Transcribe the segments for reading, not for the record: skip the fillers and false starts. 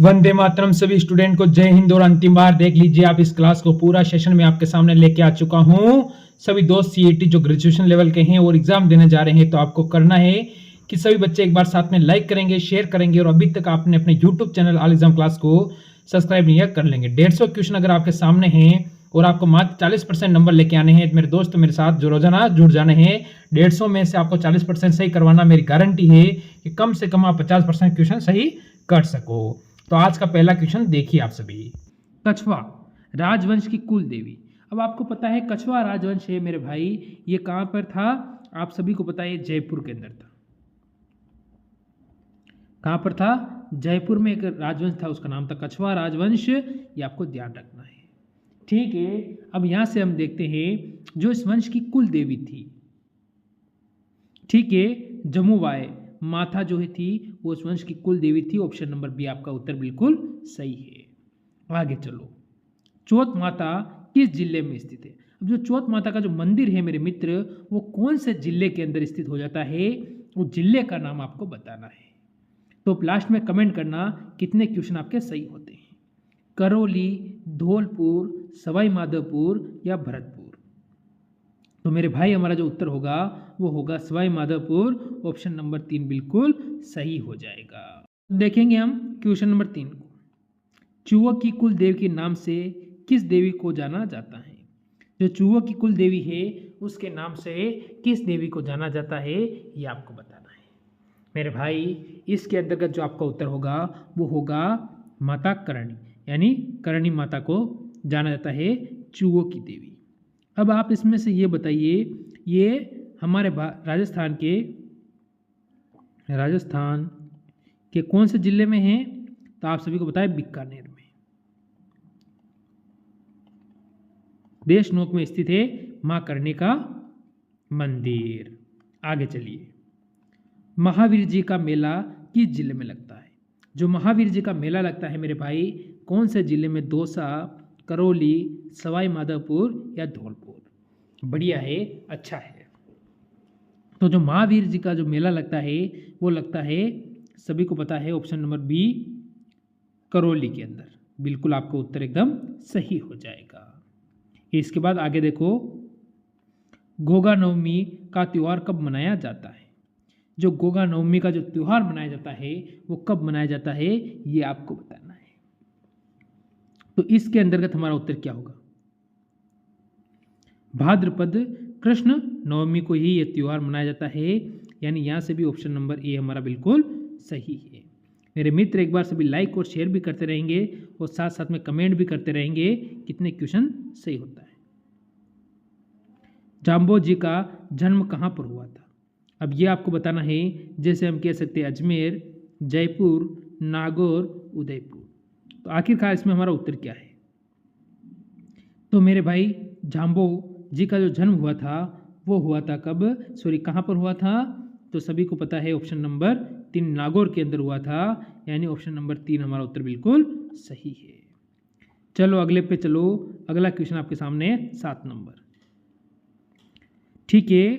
वंदे मातरम। सभी स्टूडेंट को जय हिंद। और अंतिम बार देख लीजिए आप इस क्लास को पूरा सेशन में आपके सामने लेके आ चुका हूं। सभी दोस्त सीईटी जो ग्रेजुएशन लेवल के हैं और एग्जाम देने जा रहे हैं, तो आपको करना है कि सभी बच्चे एक बार साथ में लाइक करेंगे, शेयर करेंगे, और अभी तक आपने अपने YouTube channel all exam class को सब्सक्राइब नहीं कर लेंगे। 150 क्वेश्चन अगर आपके सामने हैं और आपको मात्र 40% नंबर लेके आने हैं, मेरे दोस्त मेरे साथ जो रोजाना जुड़ जाने हैं। 150 में से आपको 40% सही करवाना मेरी गारंटी है कि कम से कम आप 50% क्वेश्चन सही कर सको। तो आज का पहला क्वेश्चन देखिए आप सभी। कछवा राजवंश की कुल देवी। अब आपको पता है कछवा राजवंश है मेरे भाई, ये कहां पर था? आप सभी को पता है जयपुर के अंदर था। कहां पर था? जयपुर में एक राजवंश था, उसका नाम था कछवा राजवंश। ये आपको ध्यान रखना है, ठीक है। अब यहां से हम देखते हैं जो इस वंश की कुल देवी थी, ठीक है, जमुबाई माता जो थी वो उस वंश की कुल देवी थी। ऑप्शन नंबर बी आपका उत्तर बिल्कुल सही है। आगे चलो, चौथ माता किस जिले में स्थित है? अब जो चौथ माता का जो मंदिर है मेरे मित्र, वो कौन से जिले के अंदर स्थित हो जाता है? वो जिले का नाम आपको बताना है। तो लास्ट में कमेंट करना कितने क्वेश्चन आपके सही होते हैं। करौली, धौलपुर, सवाई माधोपुर या भरतपुर? तो मेरे भाई हमारा जो उत्तर होगा वो होगा सवाई माधोपुर। ऑप्शन नंबर 3 बिल्कुल सही हो जाएगा। देखेंगे हम क्वेश्चन नंबर 3 को। चूहों की कुल देवी के नाम से किस देवी को जाना जाता है? जो चूहों की कुल देवी है उसके नाम से किस देवी को जाना जाता है, ये आपको बताना है मेरे भाई। इसके अंतर्गत जो आपका उत्तर होगा वो होगा माता करणी, यानी करणी माता को जाना जाता है चूहों की देवी। अब आप इसमें से ये बताइए, ये हमारे राजस्थान के कौन से जिले में है? तो आप सभी को बताएं बीकानेर में, देशनोक में स्थित है मां करणी का मंदिर। आगे चलिए, महावीर जी का मेला किस जिले में लगता है? जो महावीर जी का मेला लगता है मेरे भाई, कौन से जिले में? दौसा, करौली, सवाई माधोपुर या धौलपुर? बढ़िया है, अच्छा है। तो जो महावीर जी का जो मेला लगता है वो लगता है, सभी को पता है, ऑप्शन नंबर बी करौली के अंदर। बिल्कुल आपका उत्तर एकदम सही हो जाएगा। इसके बाद आगे देखो, गोगा नवमी का त्योहार कब मनाया जाता है? जो गोगा नवमी का जो त्योहार मनाया जाता है वो कब मनाया जाता है, ये आपको बताना है। तो इसके अंतर्गत हमारा उत्तर क्या होगा? भाद्रपद कृष्ण नवमी को ही यह त्योहार मनाया जाता है, यानी यहां से भी ऑप्शन नंबर ए हमारा बिल्कुल सही है। मेरे मित्र एक बार सभी लाइक और शेयर भी करते रहेंगे और साथ साथ में कमेंट भी करते रहेंगे कितने क्वेश्चन सही होता है। जाम्बो जी का जन्म कहाँ पर हुआ था? अब ये आपको बताना है। जैसे हम कह सकते हैं अजमेर, जयपुर, नागौर, उदयपुर। तो आखिरकार इसमें हमारा उत्तर क्या है? तो मेरे भाई जाम्बो जी का जो जन्म हुआ था वो हुआ था कब, कहाँ पर हुआ था? तो सभी को पता है ऑप्शन नंबर 3 नागौर के अंदर हुआ था, यानी ऑप्शन नंबर 3 हमारा उत्तर बिल्कुल सही है। चलो अगले पे चलो, अगला क्वेश्चन आपके सामने है 7 नंबर, ठीक है।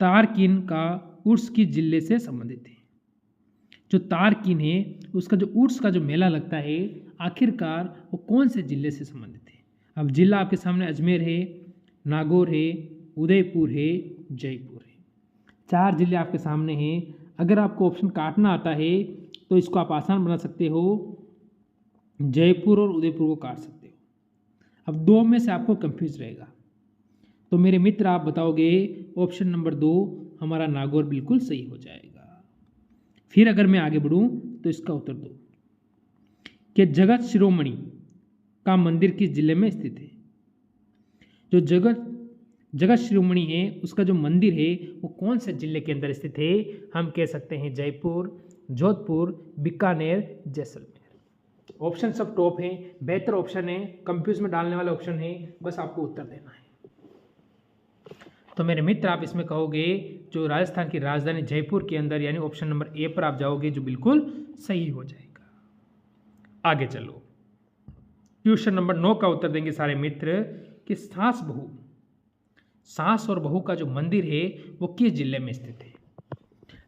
तारकिन का उर्स किस जिले से संबंधित है? जो तारकिन है उसका जो उर्स का जो मेला लगता है, आखिरकार वो कौन से जिले से संबंधित है? अब जिला आपके सामने अजमेर है, नागौर है, उदयपुर है, जयपुर है। 4 जिले आपके सामने हैं। अगर आपको ऑप्शन काटना आता है तो इसको आप आसान बना सकते हो, जयपुर और उदयपुर को काट सकते हो। अब 2 में से आपको कंफ्यूज रहेगा, तो मेरे मित्र आप बताओगे ऑप्शन नंबर 2 हमारा नागौर बिल्कुल सही हो जाएगा। फिर अगर मैं आगे बढ़ूं तो इसका उत्तर दो कि जगत शिरोमणि का मंदिर किस जिले में स्थित है? जो जगत शिरोमणि है उसका जो मंदिर है वो कौन से जिले के अंदर स्थित है? हम कह सकते हैं जयपुर, जोधपुर, बीकानेर, जैसलमेर। ऑप्शन सब टॉप है, बेहतर ऑप्शन है, कंफ्यूज में डालने वाला ऑप्शन है, बस आपको उत्तर देना है। तो मेरे मित्र आप इसमें कहोगे जो राजस्थान की राजधानी जयपुर के अंदर, यानी ऑप्शन नंबर ए पर आप जाओगे, जो बिल्कुल सही हो जाएगा। आगे चलो, क्वेश्चन नंबर 9 का उत्तर देंगे सारे मित्र कि सास और बहू का जो मंदिर है वो किस जिले में स्थित है?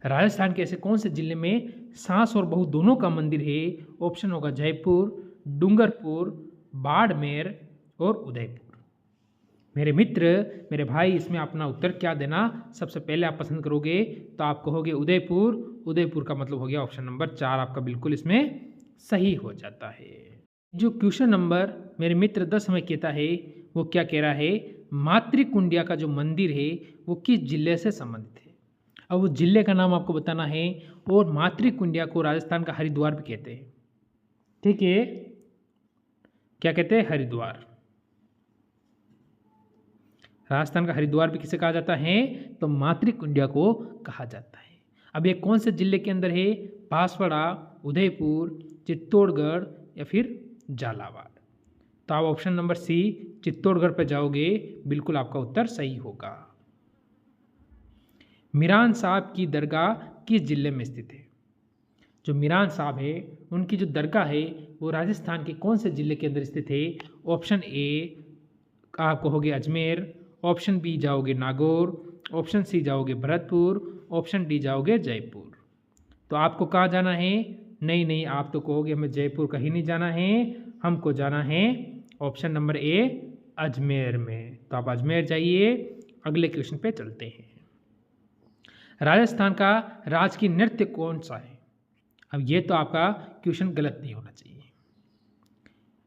राजस्थान के ऐसे कौन से जिले में सास और बहू दोनों का मंदिर है? ऑप्शन होगा जयपुर, डूंगरपुर, बाड़मेर और उदयपुर। मेरे मित्र, मेरे भाई, इसमें अपना उत्तर क्या देना? सबसे पहले आप पसंद करोगे तो आप कहोगे उदयपुर। उदयपुर का मतलब हो गया ऑप्शन नंबर 4 आपका बिल्कुल इसमें सही हो जाता है। जो क्वेश्चन नंबर मेरे मित्र 10 हमें कहता है वो क्या कह रहा है? मातृकुंडिया का जो मंदिर है वो किस जिले से संबंधित है? अब वो जिले का नाम आपको बताना है। और मातृकुंडिया को राजस्थान का हरिद्वार भी कहते हैं। ठीक है, क्या कहते हैं? हरिद्वार। राजस्थान का हरिद्वार भी किसे कहा जाता है? तो मातृकुंडिया को कहा जाता है। अब ये कौन से जिले के अंदर है? बांसवाड़ा, उदयपुर, चित्तौड़गढ़ या फिर झालावाड़। तो आप ऑप्शन नंबर सी चित्तौड़गढ़ पर जाओगे, बिल्कुल आपका उत्तर सही होगा। मीरान साहब की दरगाह किस जिले में स्थित है? जो मीरान साहब है उनकी जो दरगाह है वो राजस्थान के कौन से जिले के अंदर स्थित है? ऑप्शन ए आप कहोगे अजमेर, ऑप्शन बी जाओगे नागौर, ऑप्शन सी जाओगे भरतपुर, ऑप्शन डी जाओगे जयपुर। तो आपको कहाँ जाना है? नहीं, आप तो कहोगे हमें जयपुर कहीं नहीं जाना है, हमको जाना है ऑप्शन नंबर ए अजमेर में। तो आप अजमेर जाइए। अगले क्वेश्चन पे चलते हैं। राजस्थान का राजकीय नृत्य कौन सा है? अब ये तो आपका क्वेश्चन गलत नहीं होना चाहिए।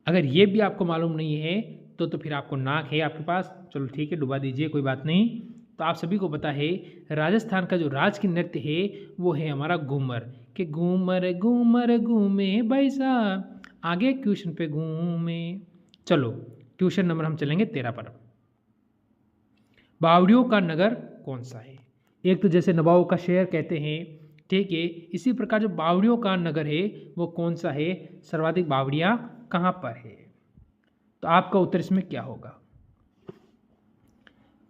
अगर ये भी आपको मालूम नहीं है तो फिर आपको नाक है आपके पास, चलो ठीक है डुबा दीजिए, कोई बात नहीं। तो आप सभी को पता है राजस्थान का जो राजकीय नृत्य है वो है हमारा घूमर। कि घूमर घूमर घूमे भाई साहब, आगे क्वेश्चन पे घूमे। चलो क्वेश्चन नंबर हम चलेंगे 13 पर। बावड़ियों का नगर कौन सा है? एक तो जैसे नवाबों का शहर कहते हैं, ठीक है, इसी प्रकार जो बावड़ियों का नगर है वो कौन सा है? सर्वाधिक बावड़ियाँ कहाँ पर है? तो आपका उत्तर इसमें क्या होगा?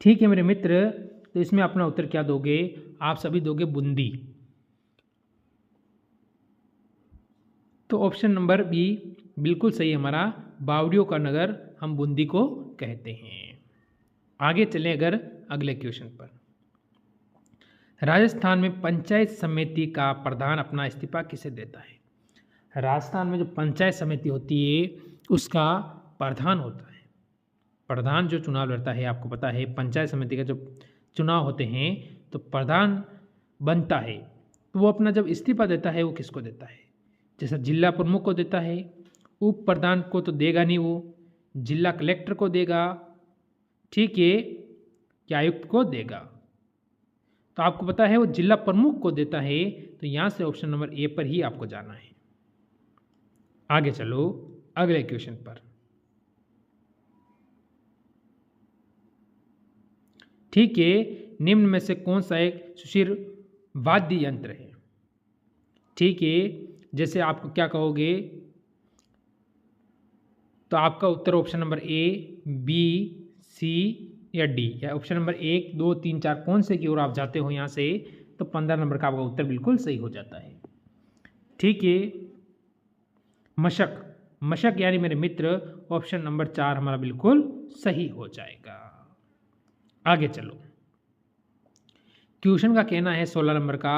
ठीक है मेरे मित्र, तो इसमें अपना उत्तर क्या दोगे? आप सभी दोगे बूंदी। तो ऑप्शन नंबर बी बिल्कुल सही हमारा, बावड़ियों का नगर हम बूंदी को कहते हैं। आगे चलें अगर अगले क्वेश्चन पर। राजस्थान में पंचायत समिति का प्रधान अपना इस्तीफा किसे देता है? राजस्थान में जो पंचायत समिति होती है उसका प्रधान होता है। प्रधान जो चुनाव लड़ता है, आपको पता है पंचायत समिति का जब चुनाव होते हैं तो प्रधान बनता है, तो वो अपना जब इस्तीफा देता है वो किसको देता है? जैसा जिला प्रमुख को देता है, उप प्रधान को तो देगा नहीं, वो जिला कलेक्टर को देगा, ठीक है, या आयुक्त को देगा। तो आपको पता है वो जिला प्रमुख को देता है, तो यहाँ से ऑप्शन नंबर ए पर ही आपको जाना है। आगे चलो अगले क्वेश्चन पर। ठीक है, निम्न में से कौन सा एक सुशिर वाद्य यंत्र है? ठीक है, जैसे आपको क्या कहोगे तो आपका उत्तर ऑप्शन नंबर ए, बी, सी या डी, या ऑप्शन नंबर 1, 2, 3, 4 कौन से की ओर आप जाते हो यहाँ से, तो 15 नंबर का आपका उत्तर बिल्कुल सही हो जाता है। ठीक है, मशक। मशक यानी मेरे मित्र ऑप्शन नंबर 4 हमारा बिल्कुल सही हो जाएगा। आगे चलो, क्वेश्चन का कहना है 16 नंबर का,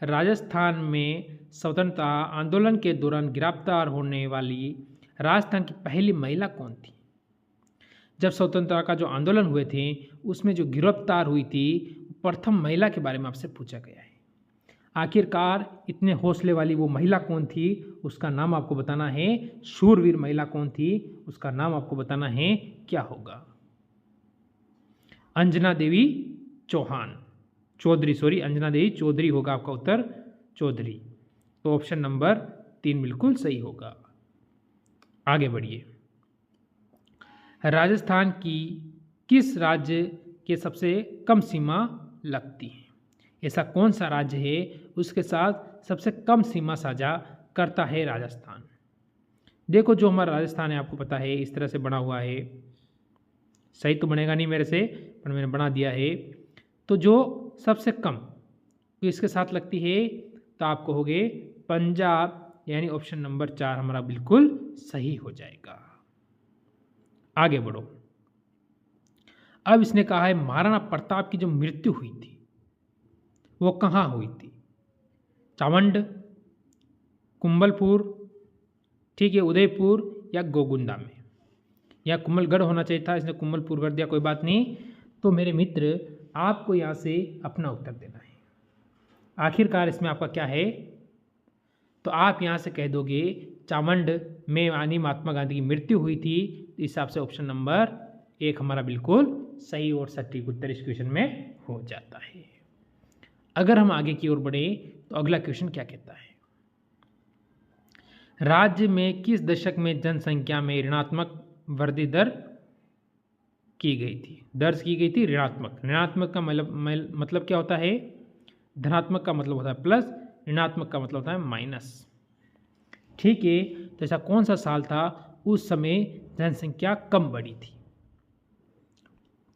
राजस्थान में स्वतंत्रता आंदोलन के दौरान गिरफ्तार होने वाली राजस्थान की पहली महिला कौन थी? जब स्वतंत्रता का जो आंदोलन हुए थे उसमें जो गिरफ्तार हुई थी प्रथम महिला के बारे में आपसे पूछा गया है। आखिरकार इतने हौसले वाली वो महिला कौन थी, उसका नाम आपको बताना है। शूरवीर महिला कौन थी, उसका नाम आपको बताना है, क्या होगा? अंजना देवी चौहान, चौधरी, सॉरी अंजना देवी चौधरी होगा आपका उत्तर, चौधरी। तो ऑप्शन नंबर 3 बिल्कुल सही होगा। आगे बढ़िए, राजस्थान की किस राज्य के सबसे कम सीमा लगती है? ऐसा कौन सा राज्य है उसके साथ सबसे कम सीमा साझा करता है राजस्थान? देखो जो हमारा राजस्थान है आपको पता है इस तरह से बना हुआ है, सही तो बनेगा नहीं मेरे से पर मैंने बना दिया है। तो जो सबसे कम किसके साथ लगती है तो आप कहोगे पंजाब, यानी ऑप्शन नंबर 4 हमारा बिल्कुल सही हो जाएगा। आगे बढ़ो, अब इसने कहा है महाराणा प्रताप की जो मृत्यु हुई थी वो कहाँ हुई थी? चावंड, कुंभलपुर, ठीक है, उदयपुर या गोगुंडा में। या कुंभलगढ़ होना चाहिए था, इसने कुंभलपुर कर दिया, कोई बात नहीं। तो मेरे मित्र आपको यहाँ से अपना उत्तर देना है। आखिरकार इसमें आपका क्या है, तो आप यहाँ से कह दोगे चामंड में यानी महात्मा गांधी की मृत्यु हुई थी। इस हिसाब से ऑप्शन नंबर 1 हमारा बिल्कुल सही और सटीक उत्तर इस क्वेश्चन में हो जाता है। अगर हम आगे की ओर बढ़े तो अगला क्वेश्चन क्या कहता है, राज्य में किस दशक में जनसंख्या में ऋणात्मक वृद्धि दर की गई थी, दर्ज की गई थी ऋणात्मक। ऋणात्मक का मतलब क्या होता है, धनात्मक का मतलब होता है प्लस, ऋणात्मक का मतलब होता है माइनस, ठीक है। तो ऐसा कौन सा साल था उस समय जनसंख्या कम बढ़ी थी।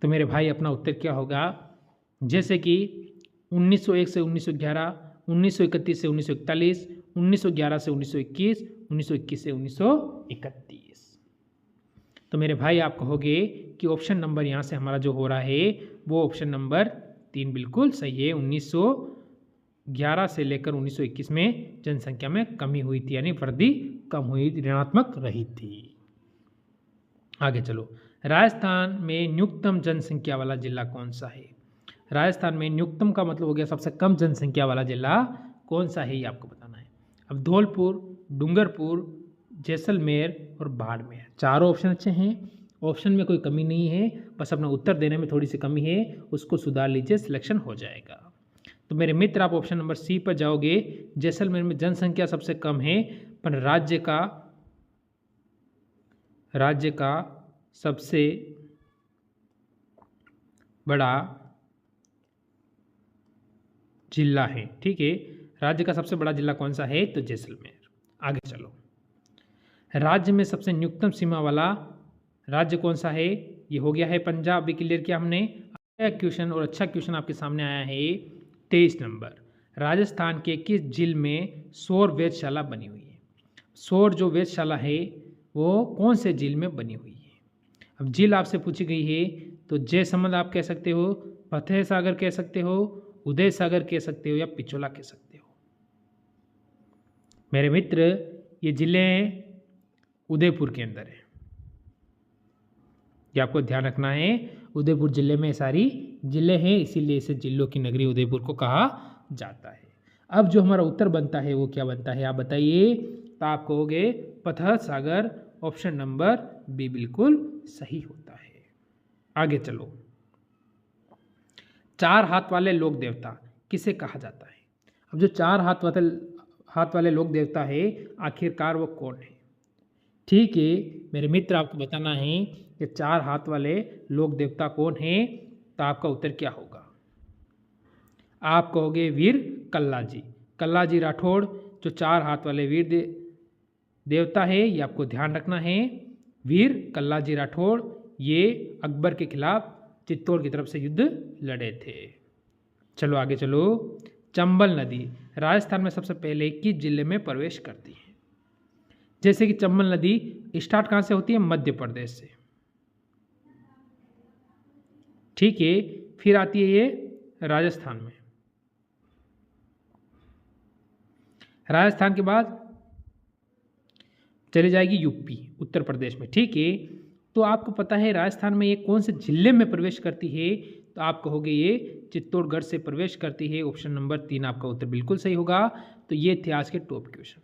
तो मेरे भाई अपना उत्तर क्या होगा, जैसे कि 1901 से 1911, 1931 से 1941, 1911 से 1921, 1921 से 1931। तो मेरे भाई आप कहोगे कि ऑप्शन नंबर यहाँ से हमारा जो हो रहा है वो ऑप्शन नंबर 3 बिल्कुल सही है। 1911 से लेकर 1921 में जनसंख्या में कमी हुई थी, यानी वृद्धि कम हुई, ऋणात्मक रही थी। आगे चलो, राजस्थान में न्यूनतम जनसंख्या वाला जिला कौन सा है। राजस्थान में न्यूनतम का मतलब हो गया सबसे कम जनसंख्या वाला जिला कौन सा है, ये आपको बताना है। अब धौलपुर, डूंगरपुर, जैसलमेर और बाड़मेर, चारों ऑप्शन अच्छे हैं, ऑप्शन में कोई कमी नहीं है, बस अपना उत्तर देने में थोड़ी सी कमी है, उसको सुधार लीजिए, सिलेक्शन हो जाएगा। तो मेरे मित्र आप ऑप्शन नंबर सी पर जाओगे। जैसलमेर में जनसंख्या सबसे कम है, पर राज्य का सबसे बड़ा जिला है, ठीक है। राज्य का सबसे बड़ा जिला कौन सा है, तो जैसलमेर। आगे चलो, राज्य में सबसे न्यूनतम सीमा वाला राज्य कौन सा है, ये हो गया है पंजाब। भी क्लियर किया हमने। क्वेश्चन और अच्छा क्वेश्चन आपके सामने आया है 23 नंबर, राजस्थान के किस जिले में सौर वेधशाला बनी हुई है। सौर जो वेधशाला है वो कौन से जिले में बनी हुई है। अब जिले आपसे पूछी गई है तो जयसमंद आप कह सकते हो, फतेह सागर कह सकते हो, उदय सागर कह सकते हो, या पिछोला कह सकते हो। मेरे मित्र ये जिले उदयपुर के अंदर है, ये आपको ध्यान रखना है। उदयपुर जिले में सारी जिले हैं, इसीलिए इसे जिलों की नगरी उदयपुर को कहा जाता है। अब जो हमारा उत्तर बनता है वो क्या बनता है, आप बताइए। तो आप कहोगे Fateh Sagar, option number B बिल्कुल सही होता है। आगे चलो, 4 हाथ वाले लोक देवता किसे कहा जाता है। अब जो 4 हाथ वाले लोक देवता है आखिरकार वो कौन है, ठीक है। मेरे मित्र आपको बताना है कि 4 हाथ वाले लोक देवता कौन है। तो आपका उत्तर क्या होगा, आप कहोगे वीर कल्ला जी राठौड़, जो 4 हाथ वाले वीर देवता है, ये आपको ध्यान रखना है। वीर कल्ला जी राठौड़ ये अकबर के खिलाफ चित्तौड़ की तरफ से युद्ध लड़े थे। चलो आगे चलो, चंबल नदी राजस्थान में सबसे पहले किस जिले में प्रवेश करती है। जैसे कि चंबल नदी स्टार्ट कहाँ से होती है, मध्य प्रदेश से, ठीक है। फिर आती है ये राजस्थान में, राजस्थान के बाद चली जाएगी यूपी, उत्तर प्रदेश में, ठीक है। तो आपको पता है राजस्थान में ये कौन से जिले में प्रवेश करती है, तो आप कहोगे ये चित्तौड़गढ़ से प्रवेश करती है। ऑप्शन नंबर 3 आपका उत्तर बिल्कुल सही होगा। तो ये थे आज के टॉप क्वेश्चन।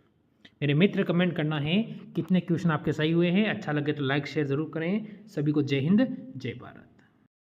मेरे मित्र कमेंट करना है कितने क्वेश्चन आपके सही हुए हैं। अच्छा लगे तो लाइक शेयर ज़रूर करें। सभी को जय हिंद जय भारत।